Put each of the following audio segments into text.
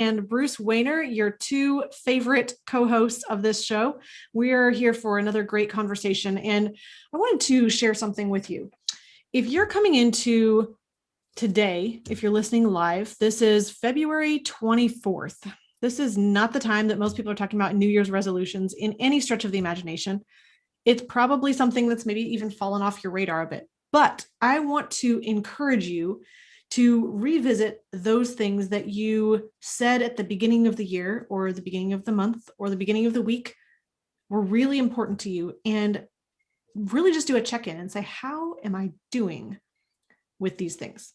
and Bruce Wayner, your two favorite co-hosts of this show. We are here for another great conversation, and I wanted to share something with you. If you're coming into today, if you're listening live, this is February 24th. This is not the time that most people are talking about New Year's resolutions in any stretch of the imagination. It's probably something that's maybe even fallen off your radar a bit. But I want to encourage you to revisit those things that you said at the beginning of the year or the beginning of the month or the beginning of the week were really important to you, and really just do a check-in and say, how am I doing with these things?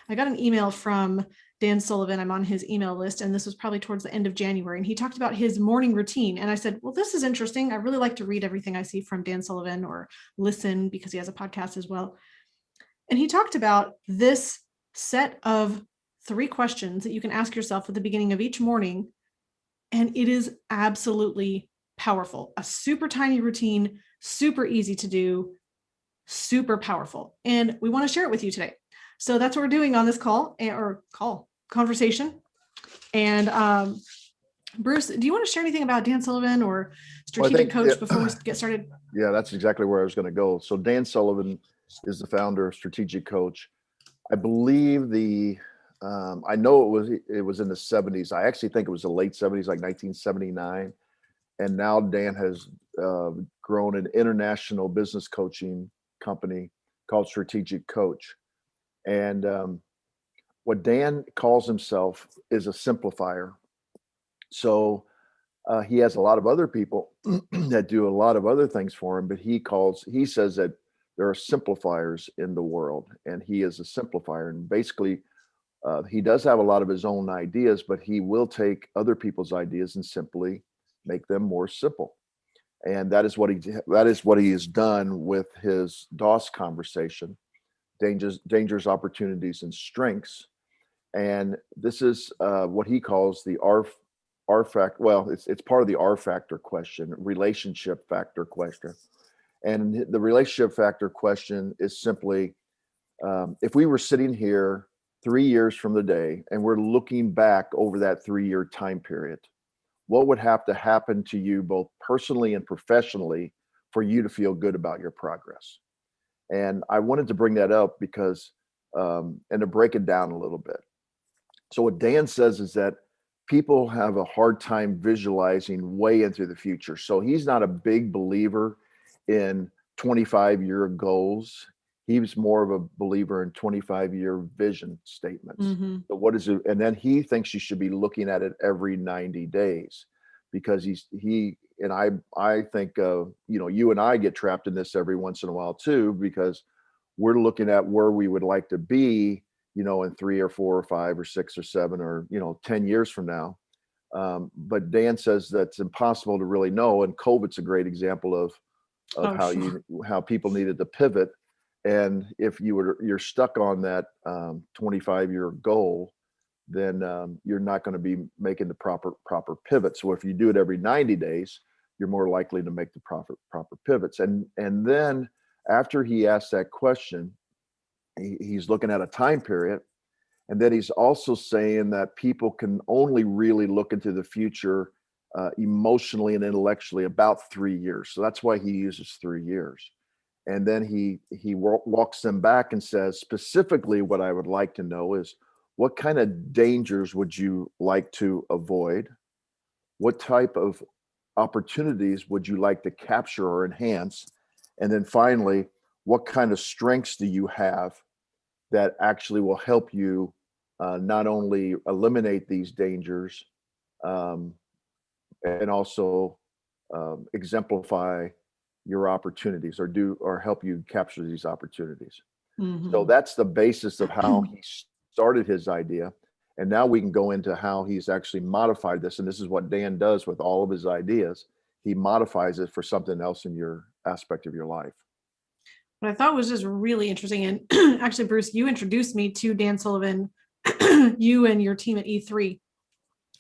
I got an email from Dan Sullivan. I'm on his email list, and this was probably towards the end of January. And he talked about his morning routine. And I said, well, this is interesting. I really like to read everything I see from Dan Sullivan or listen, because he has a podcast as well. And he talked about this set of 3 questions that you can ask yourself at the beginning of each morning. And it is absolutely powerful. A super tiny routine, super easy to do, super powerful. And we want to share it with you today. So that's what we're doing on this conversation. And Bruce, do you want to share anything about Dan Sullivan or strategic coach before we get started? Yeah, that's exactly where I was going to go. So Dan Sullivan is the founder of Strategic Coach. I believe I know it was in the 70s. I actually think it was the late 70s, like 1979. And now Dan has grown an international business coaching company called Strategic Coach. And what Dan calls himself is a simplifier. So he has a lot of other people that do a lot of other things for him, but he says that there are simplifiers in the world, and he is a simplifier. And basically, he does have a lot of his own ideas, but he will take other people's ideas and simply make them more simple. And that is what he has done with his DOS conversation, dangers, opportunities, and strengths. And this is what he calls the R factor. Well, it's part of the R factor question, relationship factor question. And the relationship factor question is simply, if we were sitting here 3 years from the day and we're looking back over that 3-year time period, what would have to happen to you both personally and professionally for you to feel good about your progress? And I wanted to bring that up because, and to break it down a little bit. So what Dan says is that people have a hard time visualizing way into the future. So he's not a big believer in 25-year goals. He's more of a believer in 25-year vision statements. Mm-hmm. So what is it? And then he thinks you should be looking at it every 90 days, because I think you and I get trapped in this every once in a while too, because we're looking at where we would like to be, in 3 or 4 or 5 or 6 or 7 or 10 years from now. But Dan says that's impossible to really know, and COVID's a great example of how people needed to pivot. And if you're stuck on that 25-year goal, then you're not going to be making the proper pivot. So if you do it every 90 days, you're more likely to make the proper pivots. And then after he asks that question, he's looking at a time period. And then he's also saying that people can only really look into the future emotionally and intellectually about 3 years. So that's why he uses 3 years. And then he walks them back and says, specifically, what I would like to know is, what kind of dangers would you like to avoid? What type of opportunities would you like to capture or enhance? And then finally, what kind of strengths do you have that actually will help you not only eliminate these dangers, and also exemplify your opportunities, or help you capture these opportunities. Mm-hmm. So that's the basis of how he started his idea. And now we can go into how he's actually modified this. And this is what Dan does with all of his ideas. He modifies it for something else in your aspect of your life. What I thought was just really interesting. And actually, Bruce, you introduced me to Dan Sullivan, you and your team at E3,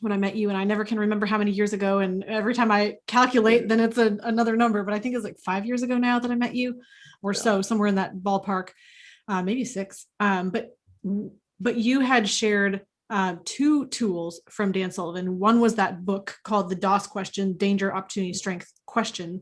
when I met you, and I never can remember how many years ago. And every time I calculate, then it's another number, but I think it's like 5 years ago now that I met you, or so, somewhere in that ballpark, maybe 6. But you had shared two tools from Dan Sullivan. One was that book called The DOS Question, Danger, Opportunity, Strength Question,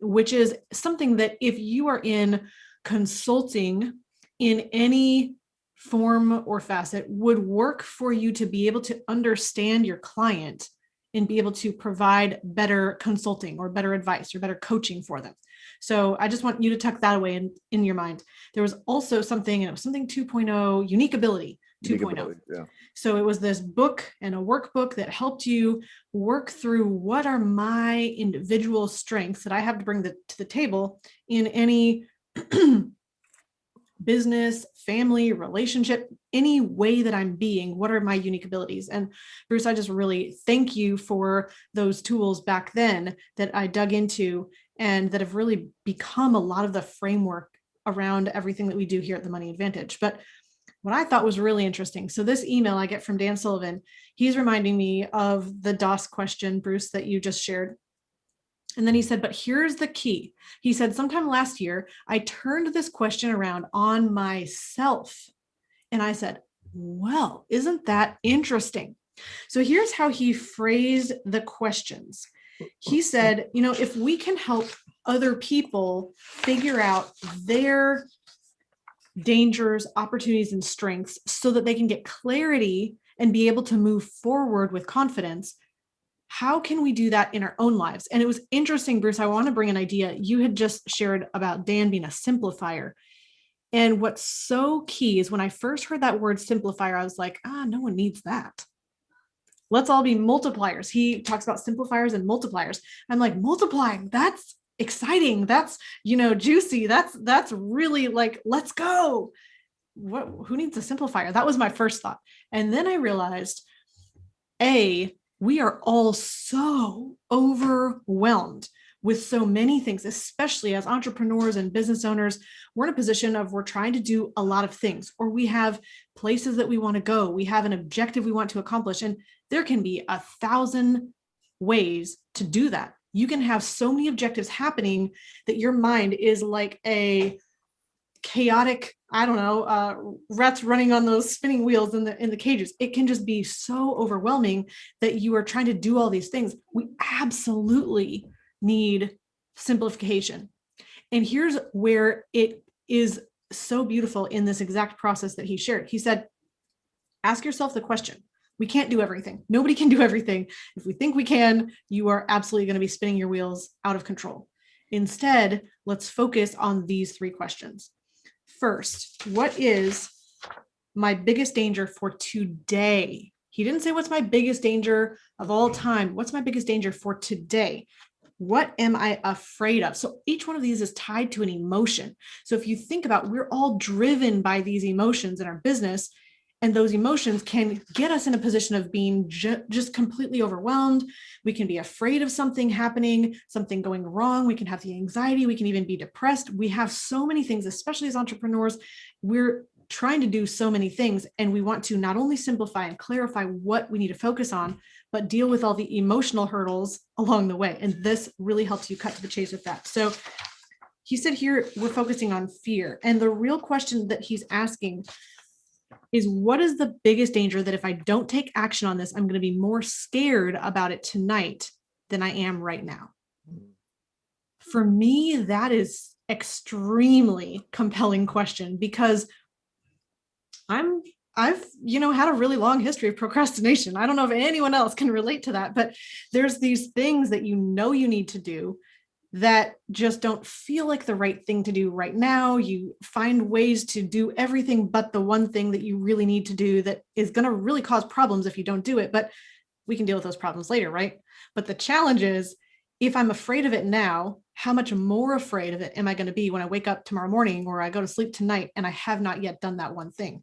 which is something that if you are in consulting in any form or facet would work for you to be able to understand your client and be able to provide better consulting or better advice or better coaching for them. So I just want you to tuck that away in your mind. There was also something, and it was something 2.0, unique ability 2.0. Yeah. So it was this book and a workbook that helped you work through what are my individual strengths that I have to bring to the table in any business, family, relationship, any way that I'm being. What are my unique abilities? And Bruce, I just really thank you for those tools back then that I dug into and that have really become a lot of the framework around everything that we do here at the Money Advantage. But what I thought was really interesting. So this email I get from Dan Sullivan, he's reminding me of the DOS question, Bruce, that you just shared. And then he said, but here's the key. He said, sometime last year, I turned this question around on myself. And I said, well, isn't that interesting? So here's how he phrased the questions. He said, if we can help other people figure out their dangers, opportunities, and strengths so that they can get clarity and be able to move forward with confidence, how can we do that in our own lives? And it was interesting, Bruce, I want to bring an idea. You had just shared about Dan being a simplifier. And what's so key is when I first heard that word simplifier, I was like, no one needs that. Let's all be multipliers. He talks about simplifiers and multipliers. I'm like, multiplying, that's exciting. That's, juicy. That's really like, let's go. Who needs a simplifier? That was my first thought. And then I realized, we are all so overwhelmed with so many things, especially as entrepreneurs and business owners. We're in a position of we're trying to do a lot of things, or we have places that we want to go. We have an objective we want to accomplish. And there can be 1,000 ways to do that. You can have so many objectives happening that your mind is like a chaotic, rats running on those spinning wheels in the cages. It can just be so overwhelming that you are trying to do all these things. We absolutely need simplification. And here's where it is so beautiful in this exact process that he shared. He said, ask yourself the question. We can't do everything. Nobody can do everything. If we think we can, you are absolutely going to be spinning your wheels out of control. Instead, let's focus on these 3 questions. First, what is my biggest danger for today? He didn't say what's my biggest danger of all time. What's my biggest danger for today? What am I afraid of? So each one of these is tied to an emotion. So if you think about, we're all driven by these emotions in our business, and those emotions can get us in a position of being just completely overwhelmed. We can be afraid of something happening, something going wrong. We can have the anxiety. We can even be depressed. We have so many things, especially as entrepreneurs. We're trying to do so many things, and we want to not only simplify and clarify what we need to focus on, but deal with all the emotional hurdles along the way. And this really helps you cut to the chase with that. So he said here, we're focusing on fear. And the real question that he's asking is, what is the biggest danger that if I don't take action on this, I'm going to be more scared about it tonight than I am right now? For me, that is extremely compelling question, because I've had a really long history of procrastination. I don't know if anyone else can relate to that, but there's these things that you need to do that just don't feel like the right thing to do right now. You find ways to do everything but the one thing that you really need to do that is going to really cause problems if you don't do it. But we can deal with those problems later, right? But the challenge is, if I'm afraid of it now, how much more afraid of it am I going to be when I wake up tomorrow morning or I go to sleep tonight and I have not yet done that one thing?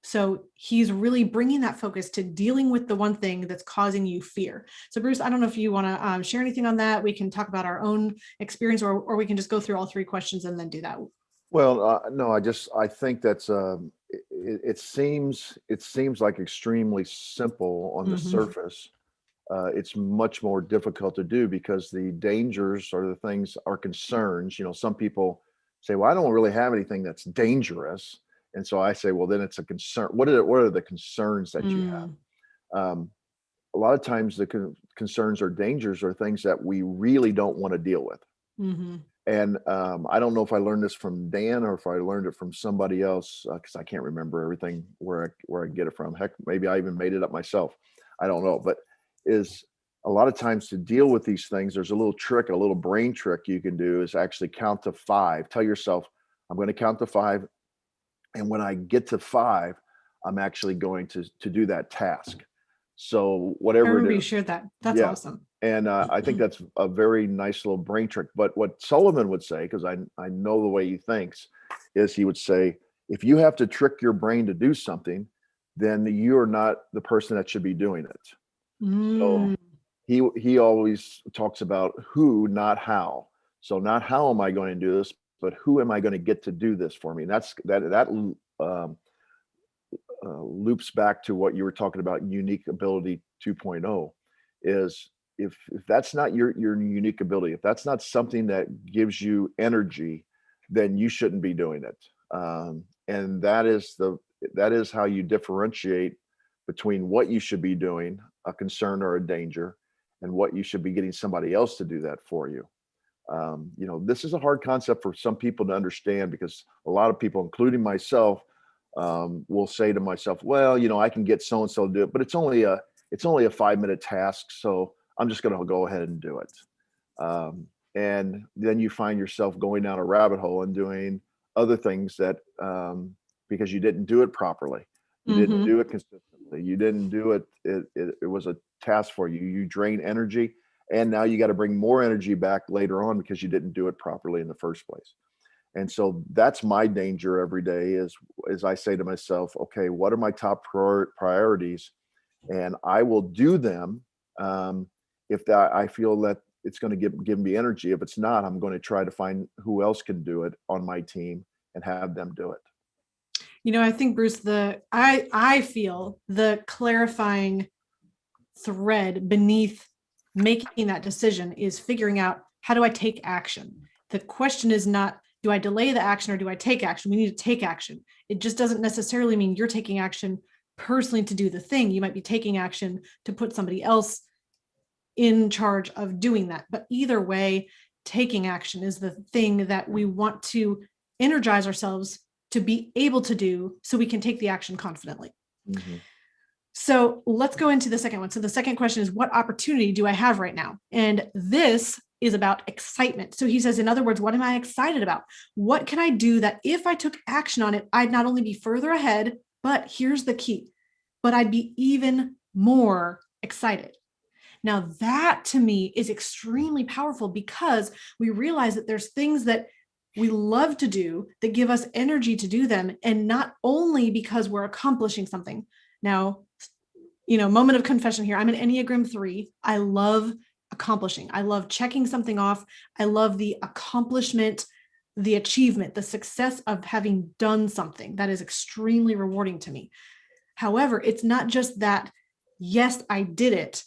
So he's really bringing that focus to dealing with the one thing that's causing you fear. So Bruce, I don't know if you want to share anything on that. We can talk about our own experience, or we can just go through all 3 questions and then do that. Well, no, I think that's it seems like extremely simple on the surface. It's much more difficult to do because the dangers or the things are concerns. Some people say, well, I don't really have anything that's dangerous. And so I say, well, then it's a concern. What are the concerns that you have? A lot of times the concerns or dangers are things that we really don't want to deal with. Mm-hmm. And I don't know if I learned this from Dan or if I learned it from somebody else, because I can't remember everything where I get it from. Heck, maybe I even made it up myself. I don't know. But is a lot of times to deal with these things, there's a little trick, a little brain trick you can do is actually count to 5. Tell yourself, I'm going to count to 5. And when I get to 5, I'm actually going to do that task. So I whatever remember it you is. shared that. That's Yeah. awesome. And I think that's a very nice little brain trick. But what Sullivan would say, because I know the way he thinks, is he would say, if you have to trick your brain to do something, then you're not the person that should be doing it. So Mm. he always talks about who, not how. So not how am I going to do this, but who am I going to get to do this for me? And that loops back to what you were talking about, unique ability 2.0, is if that's not your unique ability, if that's not something that gives you energy, then you shouldn't be doing it. And that is how you differentiate between what you should be doing, a concern or a danger, and what you should be getting somebody else to do that for you. This is a hard concept for some people to understand, because a lot of people, including myself, will say to myself, well, I can get so and so to do it, but it's only a 5-minute task, so I'm just going to go ahead and do it. And then you find yourself going down a rabbit hole and doing other things that because you didn't do it properly, you didn't Mm-hmm. do it consistently, you didn't do it. It was a task for you. You drain energy, and now you got to bring more energy back later on because you didn't do it properly in the first place. And so that's my danger every day is I say to myself, okay, what are my top priorities? And I will do them if that I feel that it's going to give me energy. If it's not, I'm going to try to find who else can do it on my team and have them do it. I think, Bruce, I feel the clarifying thread beneath making that decision is figuring out, how do I take action? The question is not, do I delay the action or do I take action? We need to take action. It just doesn't necessarily mean you're taking action personally to do the thing. You might be taking action to put somebody else in charge of doing that. But either way, taking action is the thing that we want to energize ourselves to be able to do, so we can take the action confidently. Mm-hmm. So let's go into the second one. So the second question is, what opportunity do I have right now? And this is about excitement. So he says, in other words, what am I excited about? What can I do that if I took action on it, I'd not only be further ahead, but here's the key, but I'd be even more excited. Now, that to me is extremely powerful, because we realize that there's things that we love to do that give us energy to do them. And not only because we're accomplishing something. Now, moment of confession here. I'm an Enneagram 3. I love accomplishing. I love checking something off. I love the accomplishment, the achievement, the success of having done something. That is extremely rewarding to me. However, it's not just that, yes, I did it.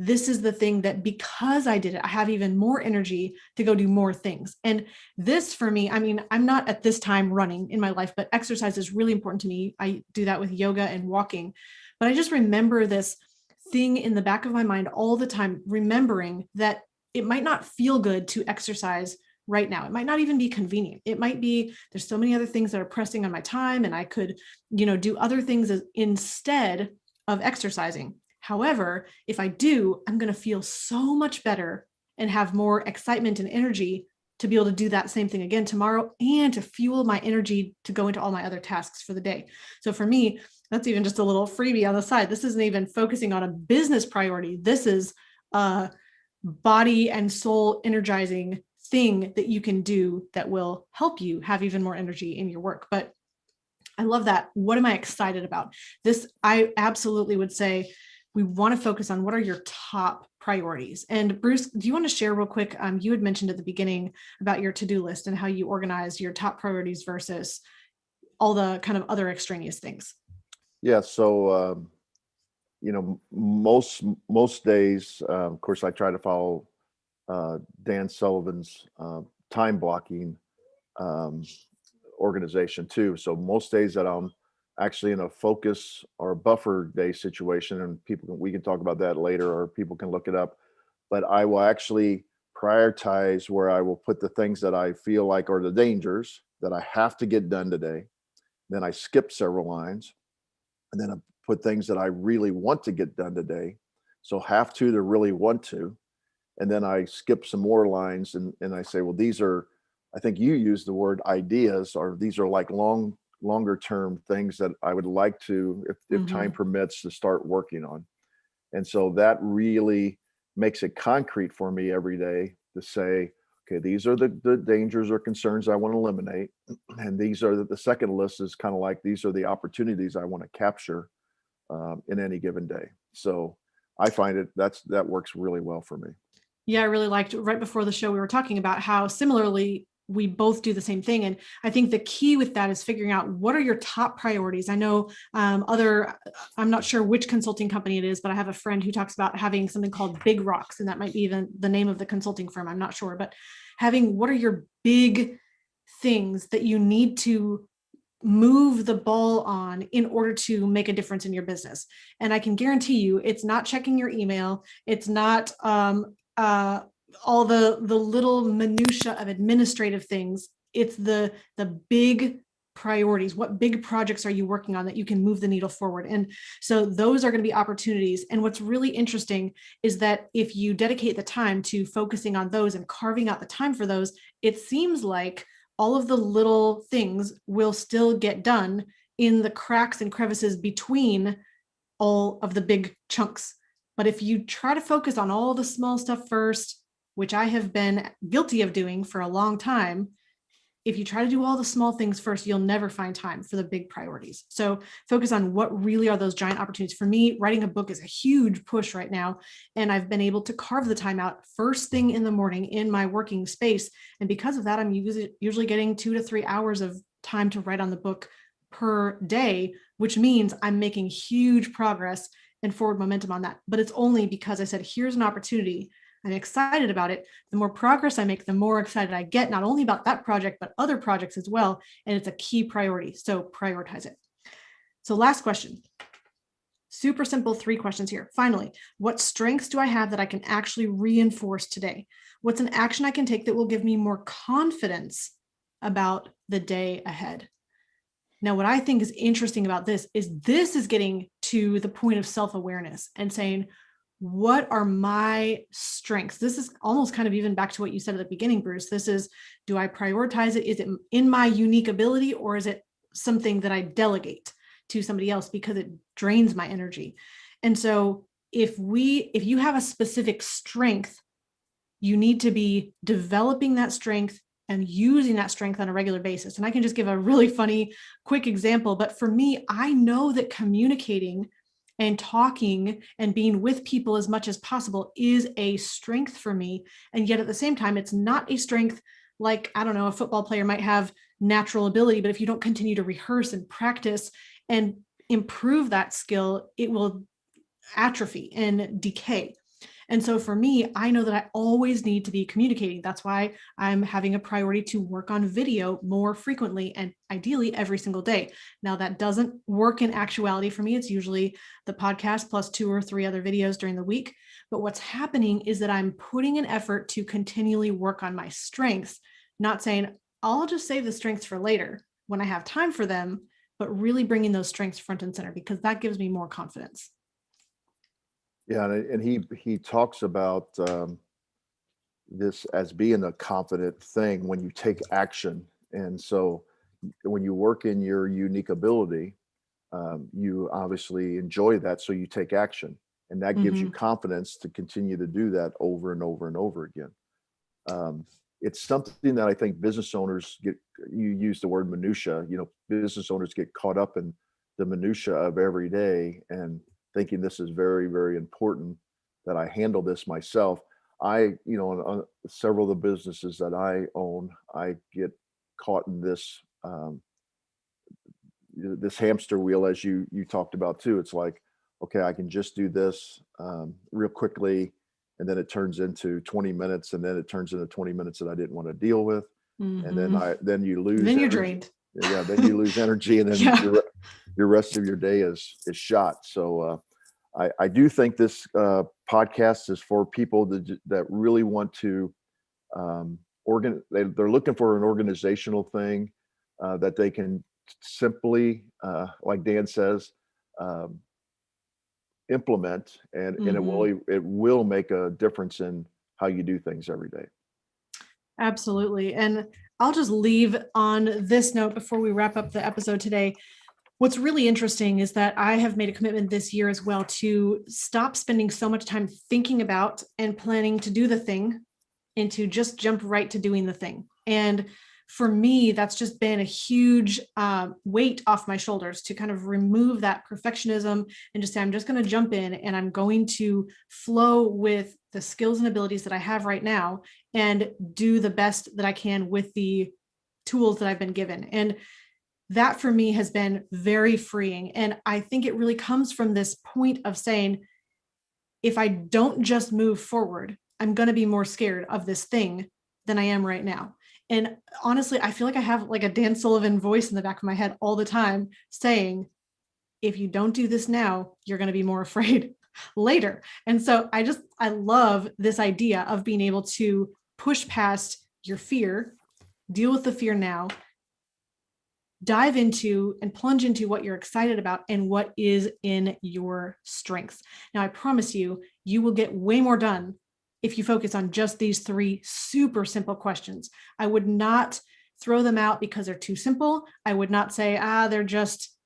This is the thing that, because I did it, I have even more energy to go do more things. And this for me, I'm not at this time running in my life, but exercise is really important to me. I do that with yoga and walking. But I just remember this thing in the back of my mind all the time, remembering that it might not feel good to exercise right now. It might not even be convenient. It might be, there's so many other things that are pressing on my time, and I could, do other things instead of exercising. However, if I do, I'm going to feel so much better and have more excitement and energy to be able to do that same thing again tomorrow, and to fuel my energy to go into all my other tasks for the day. So for me, that's even just a little freebie on the side. This isn't even focusing on a business priority. This is a body and soul energizing thing that you can do that will help you have even more energy in your work. But I love that. What am I excited about? This, I absolutely would say, we want to focus on what are your top priorities. And Bruce, do you want to share real quick? You had mentioned at the beginning about your to-do list and how you organize your top priorities versus all the kind of other extraneous things. Yeah. So, most days, of course, I try to follow Dan Sullivan's time blocking organization too. So most days that I'm actually in a focus or a buffer day situation, and we can talk about that later, or people can look it up, but I will actually prioritize where I will put the things that I feel like are the dangers that I have to get done today. Then I skip several lines, and then I put things that I really want to get done today. So have to really want to. And then I skip some more lines, and I say, well, these are, I think you use the word ideas, or these are like longer term things that I would like to, if time permits, to start working on. And so that really makes it concrete for me every day to say, okay, these are the dangers or concerns I want to eliminate. And these are the second list is kind of like, these are the opportunities I want to capture in any given day. So I find that works really well for me. Yeah, I really liked right before the show, we were talking about how similarly we both do the same thing. And I think the key with that is figuring out what are your top priorities. I know I'm not sure which consulting company it is, but I have a friend who talks about having something called Big Rocks, and that might be even the name of the consulting firm. I'm not sure, but having what are your big things that you need to move the ball on in order to make a difference in your business. And I can guarantee you, it's not checking your email. It's not all the little minutia of administrative things. It's the big priorities. What big projects are you working on that you can move the needle forward? And so those are going to be opportunities. And what's really interesting is that if you dedicate the time to focusing on those and carving out the time for those, it seems like all of the little things will still get done in the cracks and crevices between all of the big chunks. But if you try to focus on all the small stuff first, which I have been guilty of doing for a long time, if you try to do all the small things first, you'll never find time for the big priorities. So focus on what really are those giant opportunities. For me, writing a book is a huge push right now. And I've been able to carve the time out first thing in the morning in my working space. And because of that, I'm usually getting 2 to 3 hours of time to write on the book per day, which means I'm making huge progress and forward momentum on that. But it's only because I said, here's an opportunity. I'm excited about it. The more progress I make, the more excited I get, not only about that project, but other projects as well. And it's a key priority. So prioritize it. So last question. Super simple 3 questions here. Finally, what strengths do I have that I can actually reinforce today? What's an action I can take that will give me more confidence about the day ahead? Now, what I think is interesting about this is getting to the point of self-awareness and saying, what are my strengths? This is almost kind of even back to what you said at the beginning, Bruce. This is, do I prioritize it? Is it in my unique ability, or is it something that I delegate to somebody else because it drains my energy? And so if you have a specific strength, you need to be developing that strength and using that strength on a regular basis. And I can just give a really funny, quick example. But for me, I know that communicating and talking and being with people as much as possible is a strength for me. And yet at the same time, it's not a strength like, I don't know, a football player might have natural ability, but if you don't continue to rehearse and practice and improve that skill, it will atrophy and decay. And so for me, I know that I always need to be communicating. That's why I'm having a priority to work on video more frequently and ideally every single day. Now, that doesn't work in actuality for me. It's usually the podcast plus 2 or 3 other videos during the week. But what's happening is that I'm putting an effort to continually work on my strengths, not saying, I'll just save the strengths for later when I have time for them, but really bringing those strengths front and center, because that gives me more confidence. Yeah, and he talks about this as being a confident thing when you take action. And so when you work in your unique ability, you obviously enjoy that, so you take action, and that gives you confidence to continue to do that over and over and over again. It's something that I think business owners get. You use the word minutia. Business owners get caught up in the minutia of every day and thinking this is very, very important that I handle this myself. On several of the businesses that I own, I get caught in this hamster wheel, as you talked about too. It's like, okay, I can just do this real quickly, and then it turns into 20 minutes, and then it turns into 20 minutes that I didn't want to deal with. And then you lose. Then you're drained. Yeah, then you lose energy, and then Yeah. your rest of your day is shot. So I do think this podcast is for people that really want to they're looking for an organizational thing that they can simply, like Dan says, um, implement, and Mhm. it will make a difference in how you do things every day. Absolutely. And I'll just leave on this note before we wrap up the episode today. What's really interesting is that I have made a commitment this year as well to stop spending so much time thinking about and planning to do the thing and to just jump right to doing the thing. And for me, that's just been a huge weight off my shoulders to kind of remove that perfectionism and just say, I'm just going to jump in and I'm going to flow with the skills and abilities that I have right now and do the best that I can with the tools that I've been given. And that for me has been very freeing. And I think it really comes from this point of saying, if I don't just move forward, I'm going to be more scared of this thing than I am right now. And honestly, I feel like I have like a Dan Sullivan voice in the back of my head all the time saying, if you don't do this now, you're going to be more afraid later. And so I love this idea of being able to push past your fear, deal with the fear now, dive into and plunge into what you're excited about and what is in your strengths. Now, I promise you, you will get way more done if you focus on just these three super simple questions. I would not throw them out because they're too simple. I would not say, they're just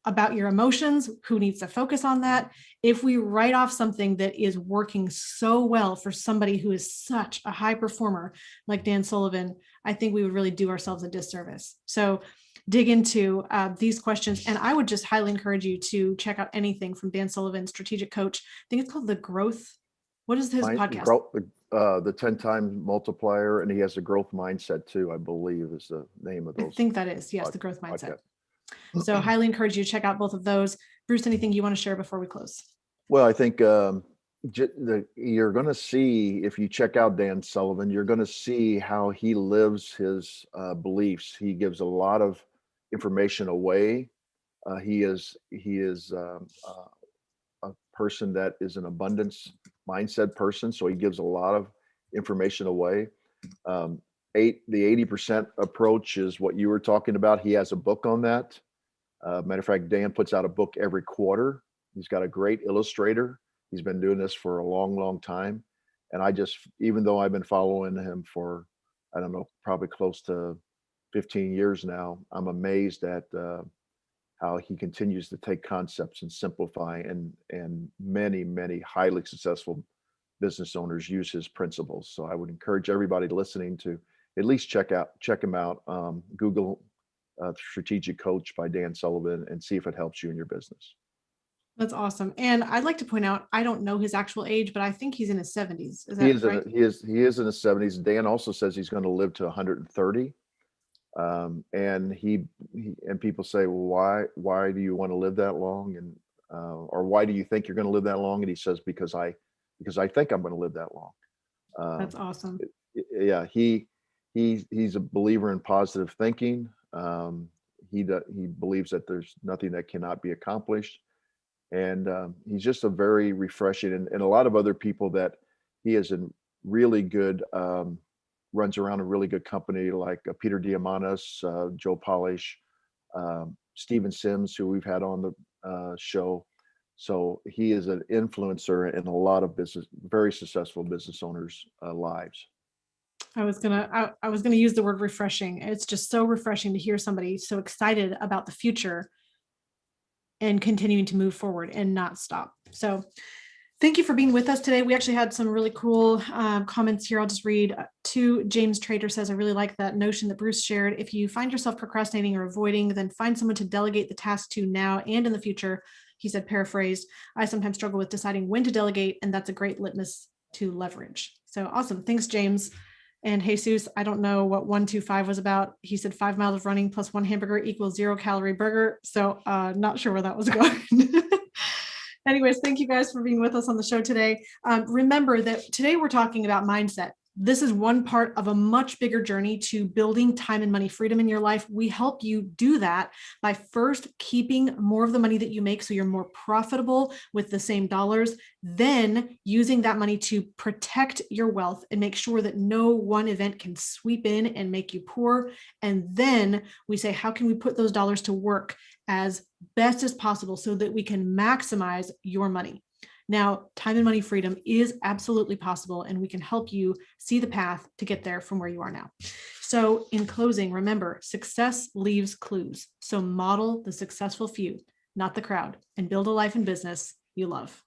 about your emotions. Who needs to focus on that? If we write off something that is working so well for somebody who is such a high performer like Dan Sullivan, I think we would really do ourselves a disservice. So dig into these questions. And I would just highly encourage you to check out anything from Dan Sullivan, strategic coach. I think it's called The Growth. What is his podcast? The 10-time multiplier, and he has a growth mindset too, I believe is the name of I those think that is, yes, The Growth Mindset. podcasts. So highly encourage you to check out both of those. Bruce, anything you want to share before we close? Well, I think you're going to see, if you check out Dan Sullivan, you're going to see how he lives his beliefs. He gives a lot of information away. He is a person that is an abundance mindset person, so he gives a lot of information away. Um, the 80% approach is what you were talking about. He has a book on that. Matter of fact, Dan puts out a book every quarter. He's got a great illustrator. He's been doing this for a long, long time. And even though I've been following him for, I don't know, probably close to 15 years now, I'm amazed at how he continues to take concepts and simplify, and many highly successful business owners use his principles. So I would encourage everybody listening to at least check him out. Google Strategic Coach by Dan Sullivan and see if it helps you in your business. That's awesome. And I'd like to point out, I don't know his actual age, but I think he's in his 70s. Is He that is right? he is in his 70s. Dan also says he's going to live to 130. And and people say, well, why do you want to live that long? And or why do you think you're going to live that long? And he says, because I think I'm going to live that long. That's awesome. Yeah, he's a believer in positive thinking. He believes that there's nothing that cannot be accomplished, and he's just a very refreshing, and a lot of other people that he is in really good, runs around a really good company like Peter Diamandis, Joe Polish, Steven Sims, who we've had on the show. So he is an influencer in a lot of very successful business owners' lives. I was gonna use the word refreshing. It's just so refreshing to hear somebody so excited about the future and continuing to move forward and not stop. So thank you for being with us today. We actually had some really cool comments here. I'll just read two. James Trader says, I really like that notion that Bruce shared. If you find yourself procrastinating or avoiding, then find someone to delegate the task to now and in the future. He said, paraphrased, I sometimes struggle with deciding when to delegate, and that's a great litmus to leverage. So awesome. Thanks, James. And Jesus, I don't know what 125 was about. He said 5 miles of running plus 1 hamburger equals 0 calorie burger. So not sure where that was going. Anyways, thank you guys for being with us on the show today. Remember that today we're talking about mindset, This is one part of a much bigger journey to building time and money freedom in your life. We help you do that by first keeping more of the money that you make so you're more profitable with the same dollars, then using that money to protect your wealth and make sure that no one event can sweep in and make you poor. And then we say, how can we put those dollars to work as best as possible so that we can maximize your money? Now, time and money freedom is absolutely possible, and we can help you see the path to get there from where you are now. So in closing, remember, success leaves clues. So model the successful few, not the crowd, and build a life and business you love.